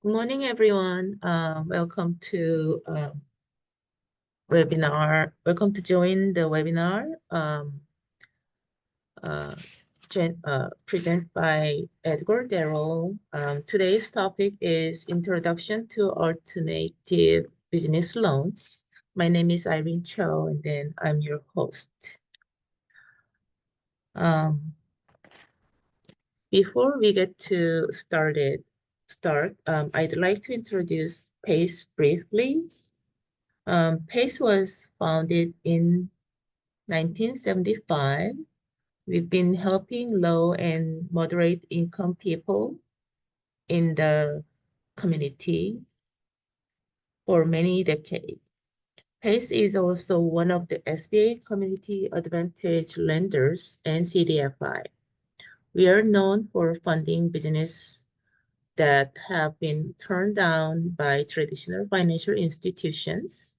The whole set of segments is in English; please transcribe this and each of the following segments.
Good morning, everyone. Welcome to webinar. Welcome to join the webinar uh, present by Edgar Darrow. Today's topic is Introduction to Alternative Business Loans. My name is Irene Cho, and then I'm your host. Before we get to start, I'd like to introduce PACE briefly. PACE was founded in 1975. We've been helping low and moderate income people in the community for many decades. PACE is also one of the SBA Community Advantage lenders and CDFI. We are known for funding business that have been turned down by traditional financial institutions.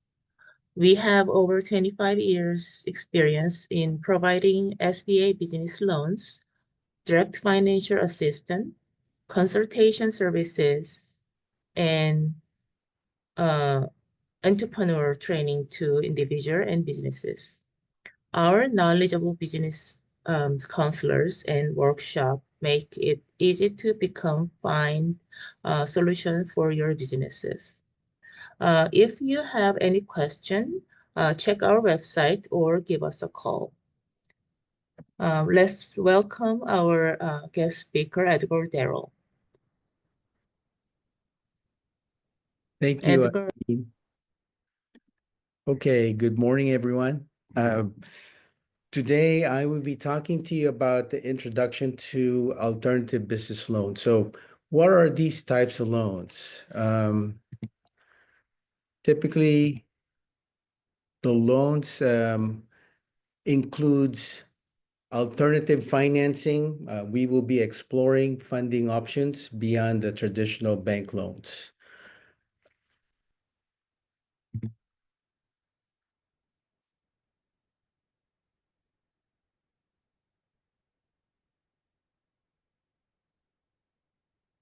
We have over 25 years experience in providing SBA business loans, direct financial assistance, consultation services, and uh, entrepreneur training to individuals and businesses. Our knowledgeable business counselors and workshop make it easy to find a solution for your businesses. If you have any question, check our website or give us a call. Let's welcome our guest speaker, Edgar Darrow. Thank you. Edgar. Okay, good morning, everyone. Today, I will be talking to you about the introduction to alternative business loans. So what are these types of loans? Typically, the loans includes alternative financing. We will be exploring funding options beyond the traditional bank loans.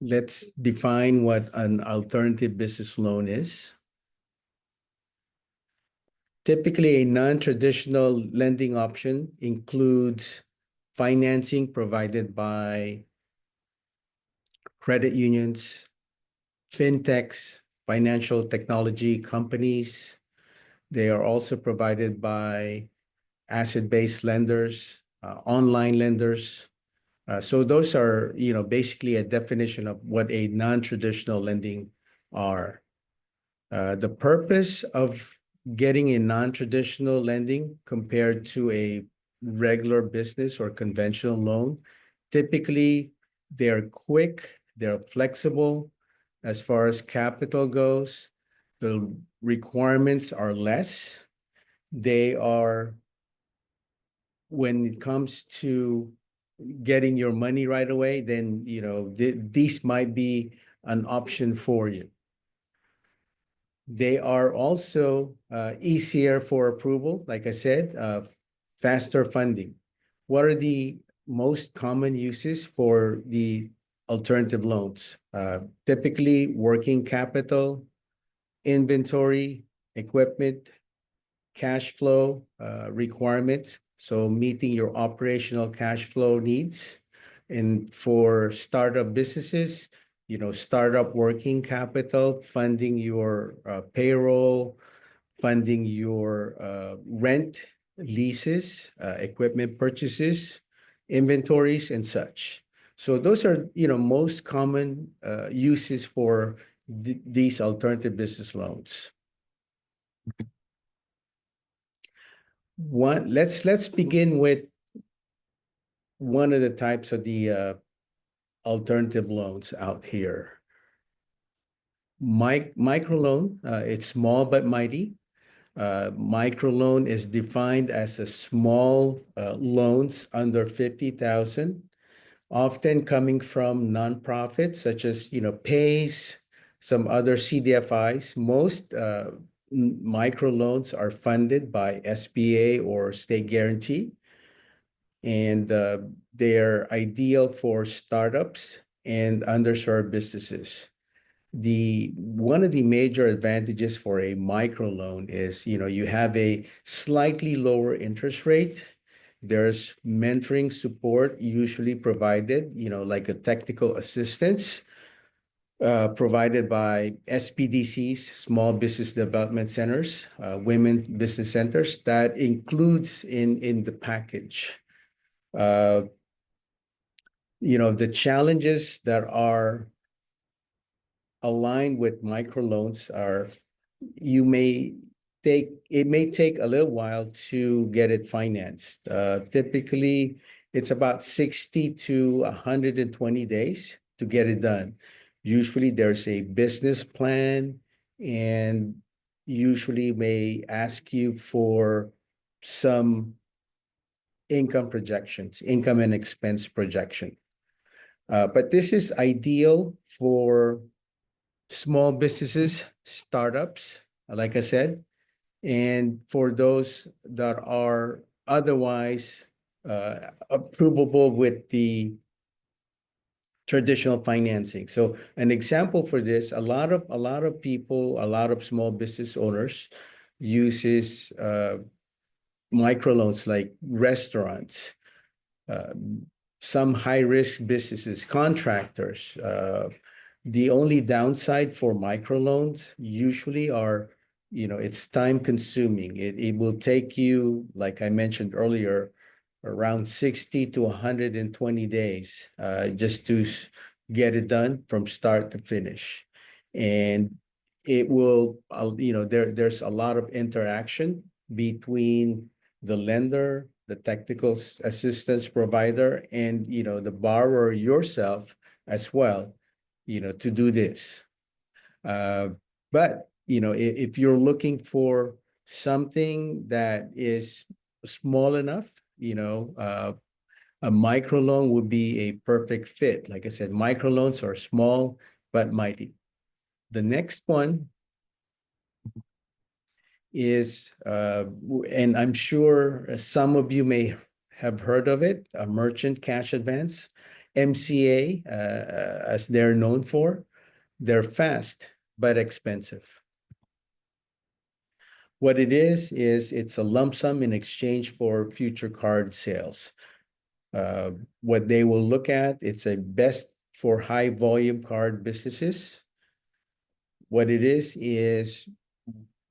Let's define what an alternative business loan is. Typically, a non-traditional lending option includes financing provided by credit unions, fintechs, financial technology companies. They are also provided by asset-based lenders, online lenders. So those are, basically a definition of what a non-traditional lending are. The purpose of getting a non-traditional lending compared to a regular business or conventional loan, typically they're quick, they're flexible as far as capital goes. The requirements are less. They are, when it comes to getting your money right away, then, these might be an option for you. They are also easier for approval, like I said, faster funding. What are the most common uses for the alternative loans? Typically, working capital, inventory, equipment, cash flow requirements. So meeting your operational cash flow needs. And for startup businesses, startup working capital, funding your payroll, funding your rent, leases, equipment purchases, inventories, and such. So those are, most common uses for these alternative business loans. Let's begin with one of the types of the alternative loans out here. Microloan, it's small but mighty. Microloan is defined as a small loans under 50,000, often coming from nonprofits such as, PACE, some other CDFIs. Most microloans are funded by SBA or state guarantee, and they're ideal for startups and underserved businesses. One of the major advantages for a microloan is, you have a slightly lower interest rate. There's mentoring support usually provided, like a technical assistance provided by SBDCs, Small Business Development Centers, Women Business Centers. That includes in the package. The challenges that are aligned with microloans are it may take a little while to get it financed. Typically, it's about 60 to 120 days to get it done. Usually, there's a business plan, and usually may ask you for some income projections, income and expense projection. But this is ideal for small businesses, startups, like I said, and for those that are otherwise approvable with the traditional financing. So an example for this, a lot of people, a lot of small business owners uses microloans like restaurants, uh, some high-risk businesses, contractors. The only downside for microloans usually are, it's time consuming. It will take you, like I mentioned earlier, around 60 to 120 days just to get it done from start to finish. And it will, there's a lot of interaction between the lender, the technical assistance provider, and, the borrower yourself as well, to do this. But, if you're looking for something that is small enough, a microloan would be a perfect fit. Like I said, microloans are small but mighty. The next one is, and I'm sure some of you may have heard of it, a merchant cash advance, MCA, as they're known for. They're fast but expensive. What it is it's a lump sum in exchange for future card sales. What they will look at, it's a best for high volume card businesses. What it is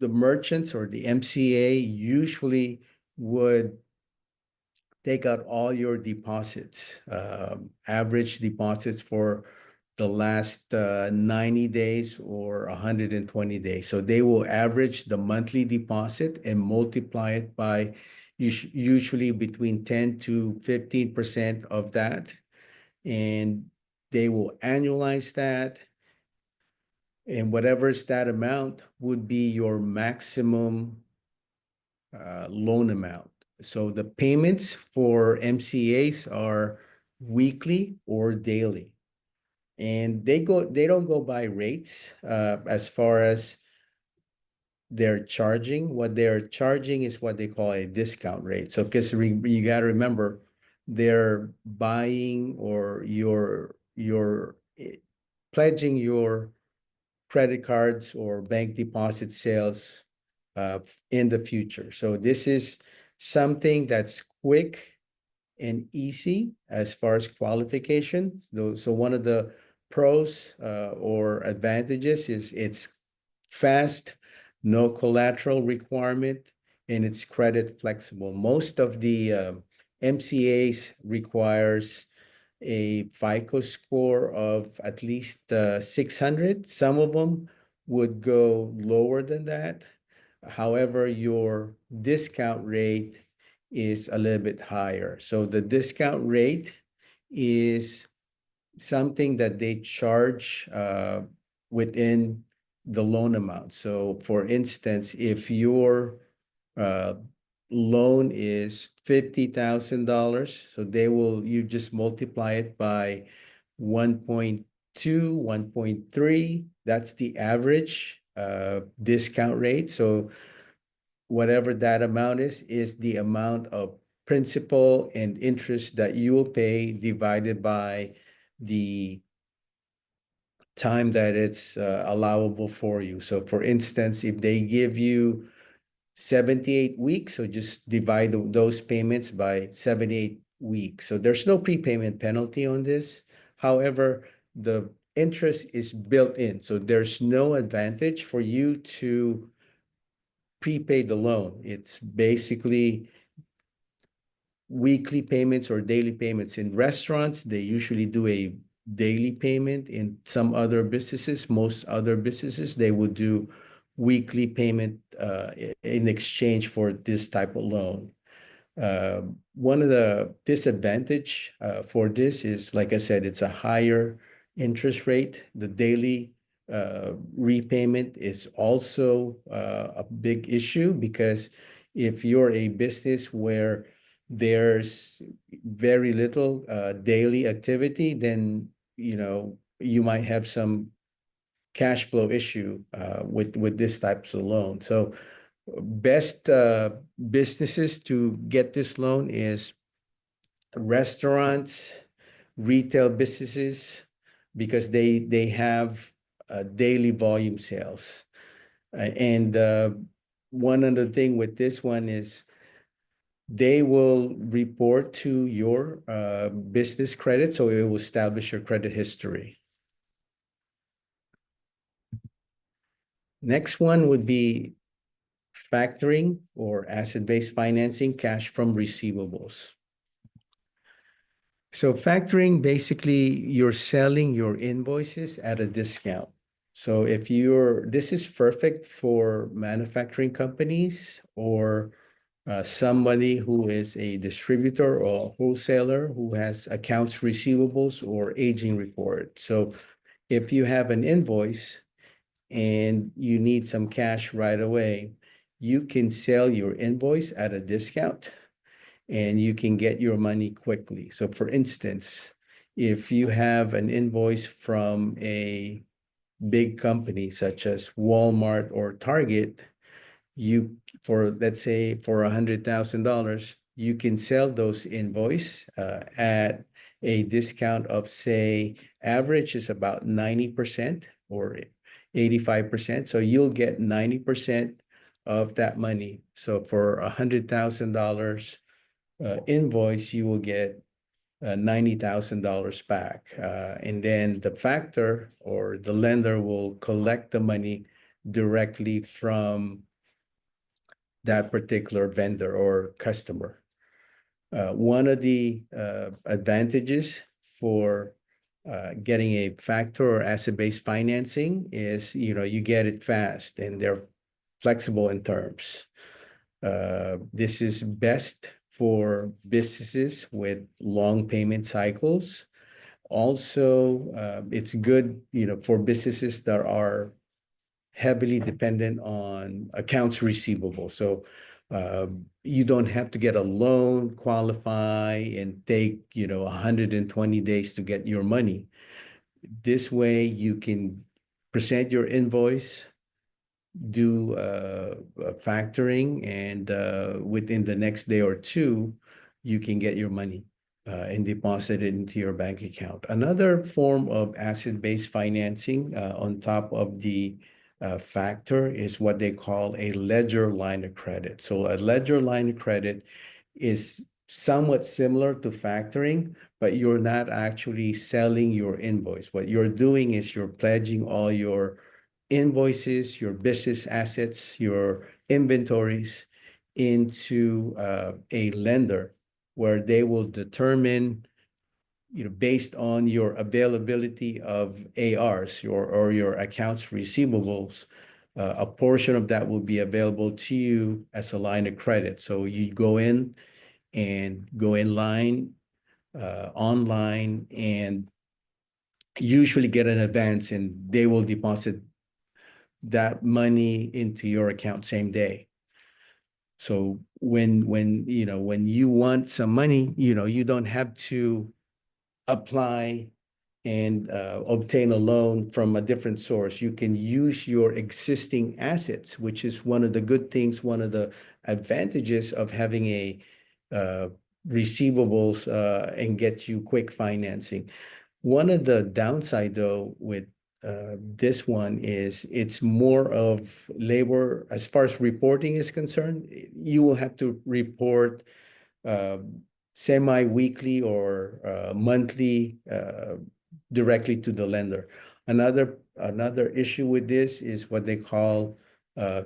the merchants or the MCA usually would take out all your deposits, average deposits for the last 90 days or 120 days. So they will average the monthly deposit and multiply it by usually between 10 to 15% of that. And they will annualize that. And whatever is that amount would be your maximum loan amount. So the payments for MCAs are weekly or daily. And they don't go by rates as far as they're charging. What they're charging is what they call a discount rate. So because you got to remember, they're buying or you're pledging your credit cards or bank deposit sales in the future. So this is something that's quick and easy as far as qualification. So one of the pros or advantages is it's fast, no collateral requirement, and it's credit flexible. Most of the MCAs requires a FICO score of at least 600. Some of them would go lower than that. However, your discount rate is a little bit higher. So the discount rate is something that they charge within the loan amount. So for instance, if your uh, loan is $50,000, so you just multiply it by 1.2, 1.3. That's the average discount rate. So whatever that amount is the amount of principal and interest that you will pay divided by the time that it's allowable for you. So for instance, if they give you 78 weeks, so just divide those payments by 78 weeks. So there's no prepayment penalty on this. However, the interest is built in. So there's no advantage for you to prepay the loan. It's basically weekly payments or daily payments. In restaurants, they usually do a daily payment. In some other businesses, most other businesses, they would do weekly payment in exchange for this type of loan. One of the disadvantage for this is, like I said, it's a higher interest rate. The daily repayment is also a big issue because if you're a business where there's very little daily activity, then you might have some cash flow issue with this types of loan. So best businesses to get this loan is restaurants, retail businesses, because they have daily volume sales. And one other thing with this one is they will report to your business credit, so it will establish your credit history. Next one would be factoring or asset-based financing, cash from receivables. So factoring, basically, you're selling your invoices at a discount. So this is perfect for manufacturing companies or somebody who is a distributor or wholesaler who has accounts receivables or aging report. So if you have an invoice and you need some cash right away, you can sell your invoice at a discount and you can get your money quickly. So for instance, if you have an invoice from a big company such as Walmart or Target, let's say for $100,000, you can sell those invoice at a discount of, say, average is about 90% or 85%. So you'll get 90% of that money. So for $100,000 invoice, you will get $90,000 back. And then the factor or the lender will collect the money directly from that particular vendor or customer. One of the advantages for getting a factor or asset-based financing is, you get it fast and they're flexible in terms. This is best for businesses with long payment cycles. Also, it's good, for businesses that are heavily dependent on accounts receivable. So you don't have to get a loan, qualify, and take 120 days to get your money. This way, you can present your invoice, do factoring, and within the next day or two, you can get your money and deposit it into your bank account. Another form of asset-based financing on top of the factor is what they call a ledger line of credit. So a ledger line of credit is somewhat similar to factoring, but you're not actually selling your invoice. What you're doing is you're pledging all your invoices, your business assets, your inventories into a lender where they will determine, based on your availability of ARs or your accounts receivables, a portion of that will be available to you as a line of credit. So you go in line online and usually get an advance, and they will deposit that money into your account same day. So when you want some money, you don't have to apply and obtain a loan from a different source. You can use your existing assets, which is one of the good things, one of the advantages of having a receivables and get you quick financing. One of the downside, though, with this one is it's more of labor as far as reporting is concerned. You will have to report uh, semi-weekly or monthly directly to the lender. Another issue with this is what they call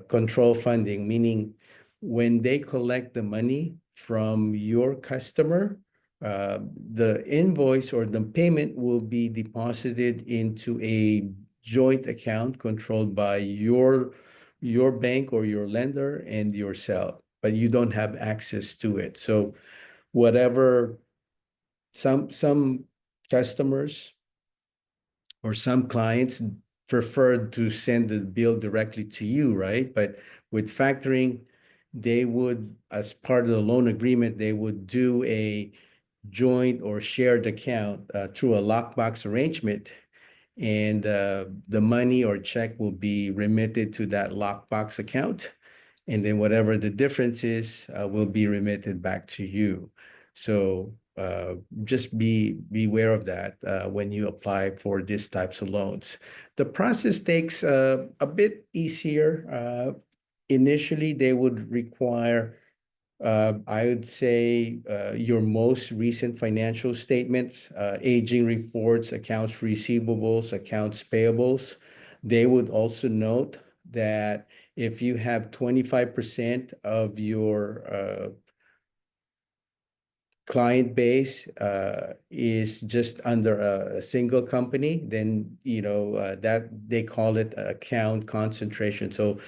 control funding, meaning when they collect the money from your customer, the invoice or the payment will be deposited into a joint account controlled by your bank or your lender and yourself, but you don't have access to it. So whatever some customers or some clients prefer to send the bill directly to you, right? But with factoring, they would, as part of the loan agreement, they would do a joint or shared account through a lockbox arrangement, and the money or check will be remitted to that lockbox account, and then whatever the difference is will be remitted back to you. So just be aware of that when you apply for these types of loans. The process takes a bit easier. Initially, they would require I would say your most recent financial statements, aging reports, accounts receivables, accounts payables. They would also note that if you have 25% of your client base is just under a single company, then that they call it account concentration. So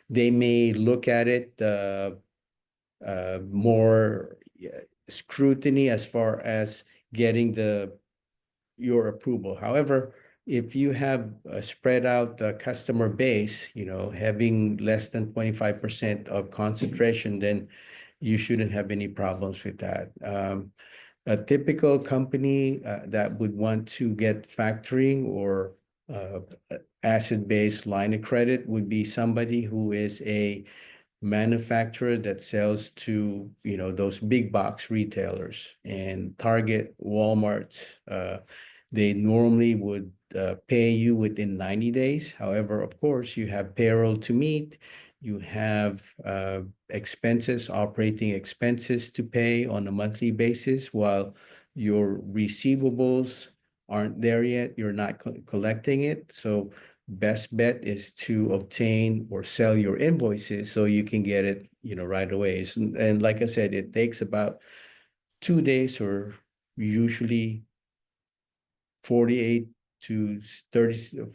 they may look at it more scrutiny as far as getting your approval. However, if you have a spread out customer base, having less than 25% of concentration, then you shouldn't have any problems with that. A typical company that would want to get factoring or asset-based line of credit would be somebody who is a manufacturer that sells to those big box retailers and Target, Walmart. They normally would pay you within 90 days. However, of course, you have payroll to meet. You have expenses, operating expenses to pay on a monthly basis, while your receivables aren't there yet. You're not collecting it. So best bet is to obtain or sell your invoices so you can get it, right away. And like I said, it takes about 2 days or usually 48 to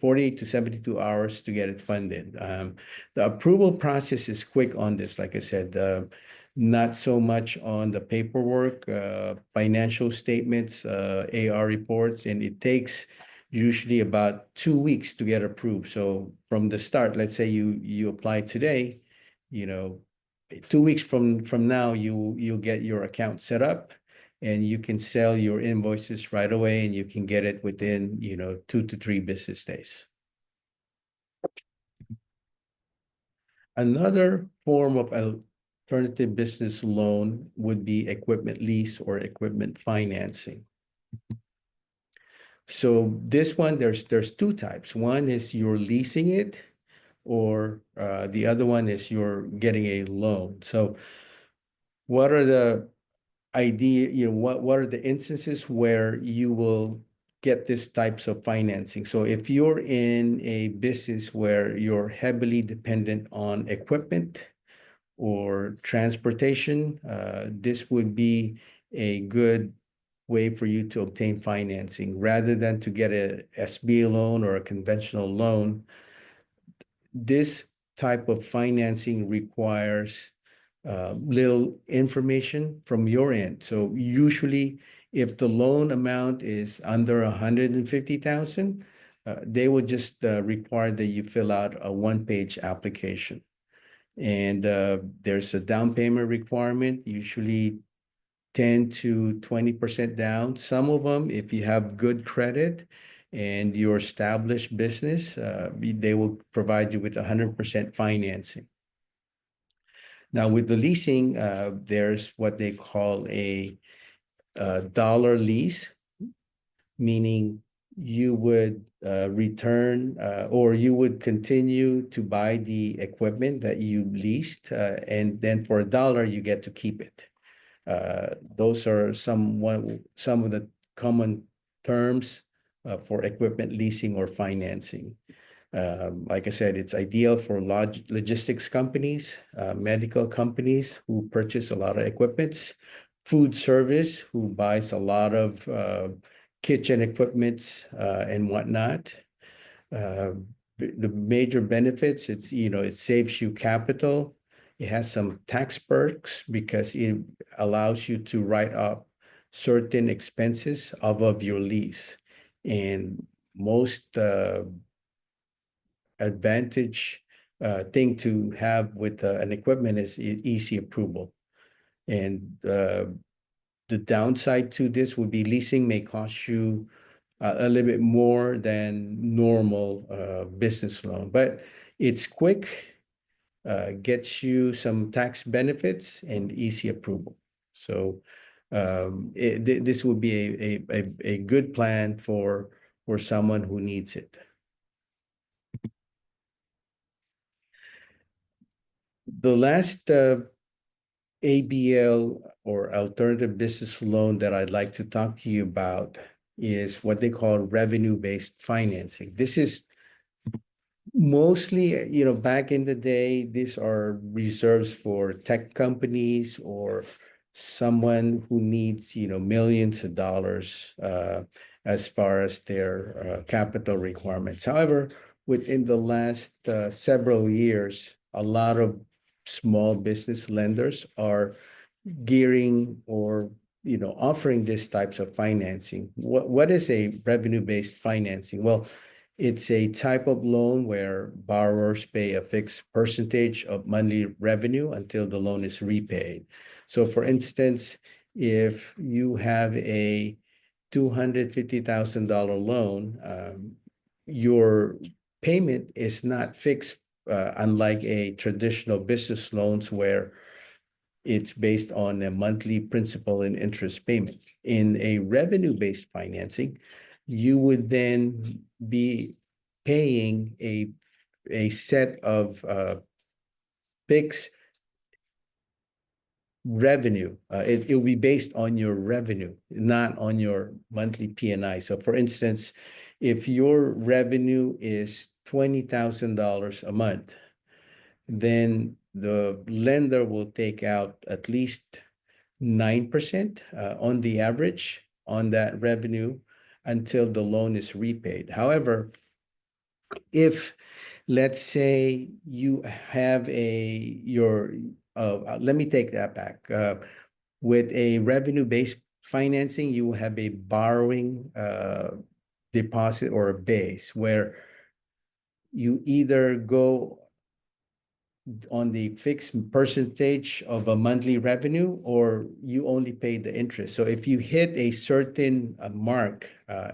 48 to 72 hours to get it funded. The approval process is quick on this, like I said, not so much on the paperwork, financial statements, AR reports, and it takes usually about 2 weeks to get approved. So from the start, let's say you apply today, 2 weeks from now, you'll get your account set up and you can sell your invoices right away and you can get it within 2 to 3 business days. Another form of alternative business loan would be equipment lease or equipment financing. So this one, there's two types. One is you're leasing it, or the other one is you're getting a loan. So what are the what are the instances where you will get these types of financing? So if you're in a business where you're heavily dependent on equipment or transportation, this would be a good way for you to obtain financing rather than to get a SBA loan or a conventional loan. This type of financing requires little information from your end. So usually, if the loan amount is under 150,000, they will just require that you fill out a one-page application. And there's a down payment requirement, usually 10 to 20% down. Some of them, if you have good credit and your established business, they will provide you with 100% financing. Now, with the leasing, there's what they call a dollar lease, meaning you would return or you would continue to buy the equipment that you leased, and then for $1, you get to keep it. Those are some of the common terms for equipment leasing or financing. Like I said, it's ideal for large logistics companies, medical companies who purchase a lot of equipments, food service who buys a lot of kitchen equipments and whatnot. Uh, the major benefits, it saves you capital. It has some tax perks because it allows you to write up certain expenses of your lease. And most advantage thing to have with an equipment is easy approval. And the downside to this would be leasing may cost you a little bit more than normal business loan, but it's quick, gets you some tax benefits and easy approval. So this would be a good plan for someone who needs it. The last ABL or alternative business loan that I'd like to talk to you about is what they call revenue-based financing. This is mostly, back in the day, these are reserves for tech companies or someone who needs, millions of dollars as far as their capital requirements. However, within the last several years, a lot of small business lenders are gearing or offering these types of financing. What is a revenue-based financing? Well, it's a type of loan where borrowers pay a fixed percentage of monthly revenue until the loan is repaid. So for instance, if you have a $250,000 loan, your payment is not fixed, unlike a traditional business loans where it's based on a monthly principal and interest payment. In a revenue-based financing, you would then be paying a set of fixed revenue. It will be based on your revenue, not on your monthly P&I. So for instance, if your revenue is $20,000 a month, then the lender will take out at least 9% on the average on that revenue until the loan is repaid. However, if let's say you have let me take that back. With a revenue-based financing, you have a borrowing deposit or a base where you either go on the fixed percentage of a monthly revenue, or you only pay the interest. So if you hit a certain mark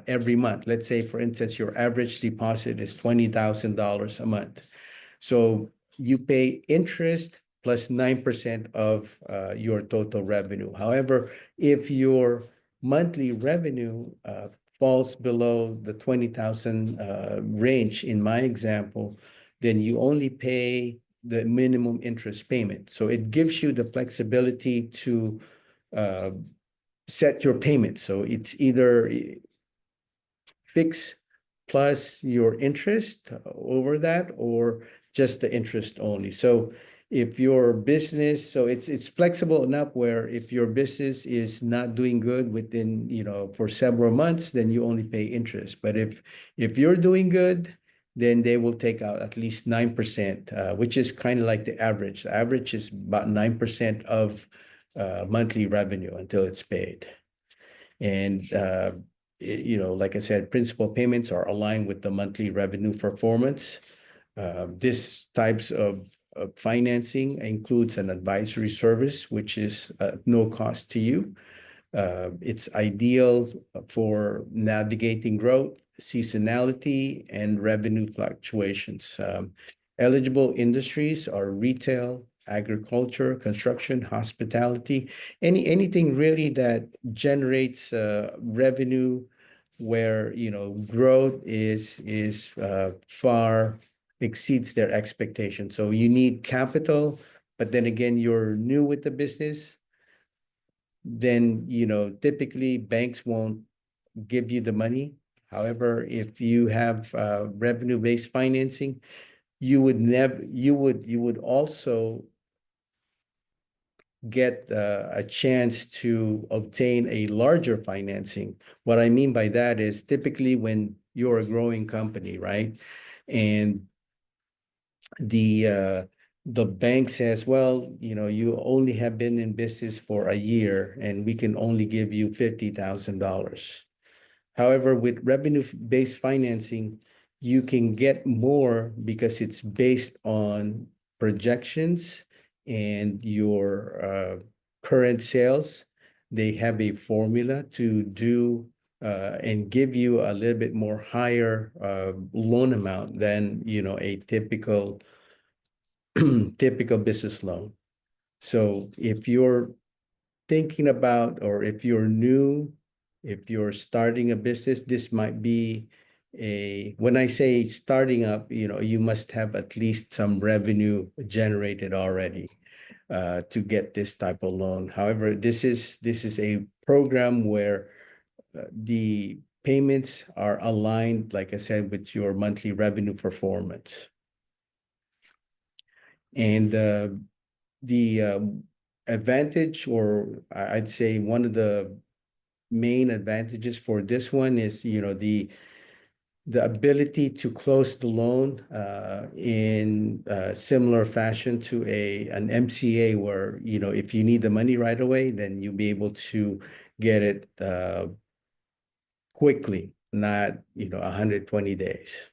every month, let's say, for instance, your average deposit is $20,000 a month. So you pay interest plus 9% of your total revenue. However, if your monthly revenue falls below the 20,000 range, in my example, then you only pay the minimum interest payment. So it gives you the flexibility to set your payment. So it's either fixed plus your interest over that, or just the interest only. So if your business, so it's flexible enough where if your business is not doing good within, for several months, then you only pay interest. But if you're doing good, then they will take out at least 9%, which is kind of like the average. The average is about 9% of monthly revenue until it's paid. And, like I said, principal payments are aligned with the monthly revenue performance. This types of financing includes an advisory service, which is no cost to you. It's ideal for navigating growth, seasonality, and revenue fluctuations. Eligible industries are retail, agriculture, construction, hospitality, anything really that generates revenue where, growth is far exceeds their expectations. So you need capital, but then again, you're new with the business, then, typically banks won't give you the money. However, if you have revenue-based financing, you would also get a chance to obtain a larger financing. What I mean by that is typically when you're a growing company, right? And the uh, the bank says, well, you only have been in business for a year and we can only give you $50,000. However, with revenue-based financing, you can get more because it's based on projections and your current sales. They have a formula to do and give you a little bit more higher loan amount than, a typical business loan. So if you're thinking about, or if you're new, if you're starting a business, this might be when I say starting up, you must have at least some revenue generated already to get this type of loan. However, this is a program where the payments are aligned, like I said, with your monthly revenue performance. And the advantage, or I'd say one of the main advantages for this one is, the ability to close the loan in similar fashion to an MCA, where, if you need the money right away, then you'll be able to get it quickly, not, 120 days.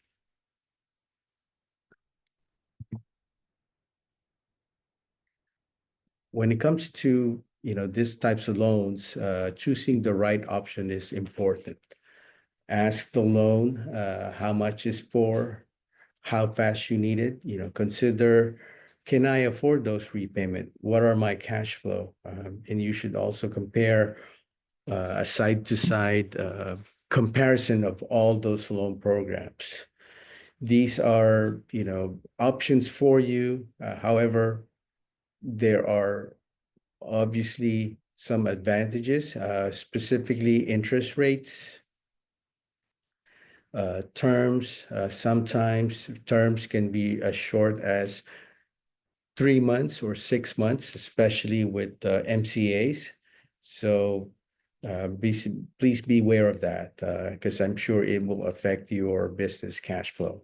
When it comes to, these types of loans, choosing the right option is important. Ask the loan how much is for, how fast you need it. Consider, can I afford those repayment? What are my cash flow? And you should also compare a side-to-side comparison of all those loan programs. These are, options for you. However, there are obviously some advantages, specifically interest rates, terms. Sometimes terms can be as short as 3 months or 6 months, especially with MCAs. So please be aware of that because I'm sure it will affect your business cash flow.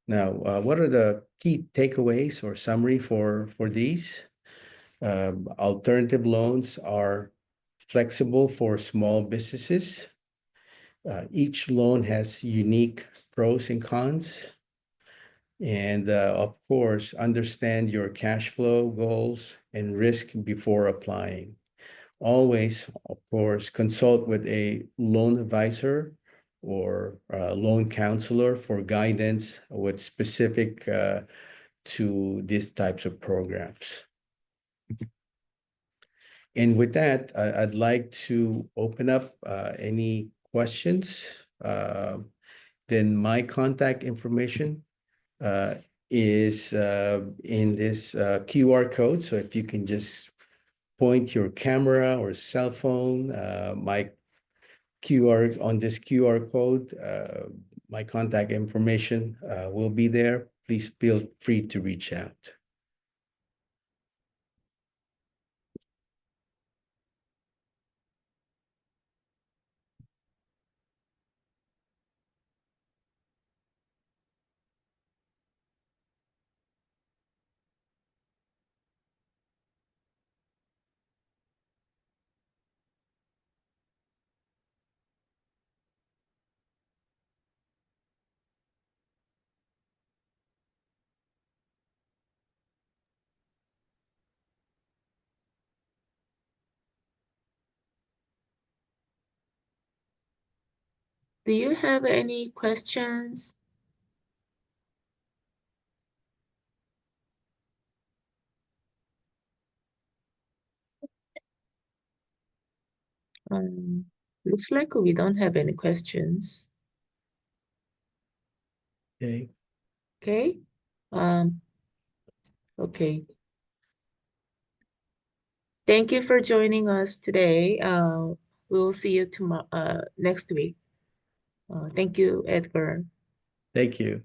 Now, what are the key takeaways or summary for these? Alternative loans are flexible for small businesses. Each loan has unique pros and cons. And of course, understand your cash flow goals and risk before applying. Always, of course, consult with a loan advisor or a loan counselor for guidance with specific to these types of programs. And with that, I'd like to open up any questions. Then my contact information is in this QR code. So if you can just point your camera or cell phone, my QR on this QR code, my contact information will be there. Please feel free to reach out. Do you have any questions? Um, Looks like we don't have any questions. Okay. Okay. Okay. Thank you for joining us today. We'll see you tomorrow, next week. Thank you, Edgar. Thank you.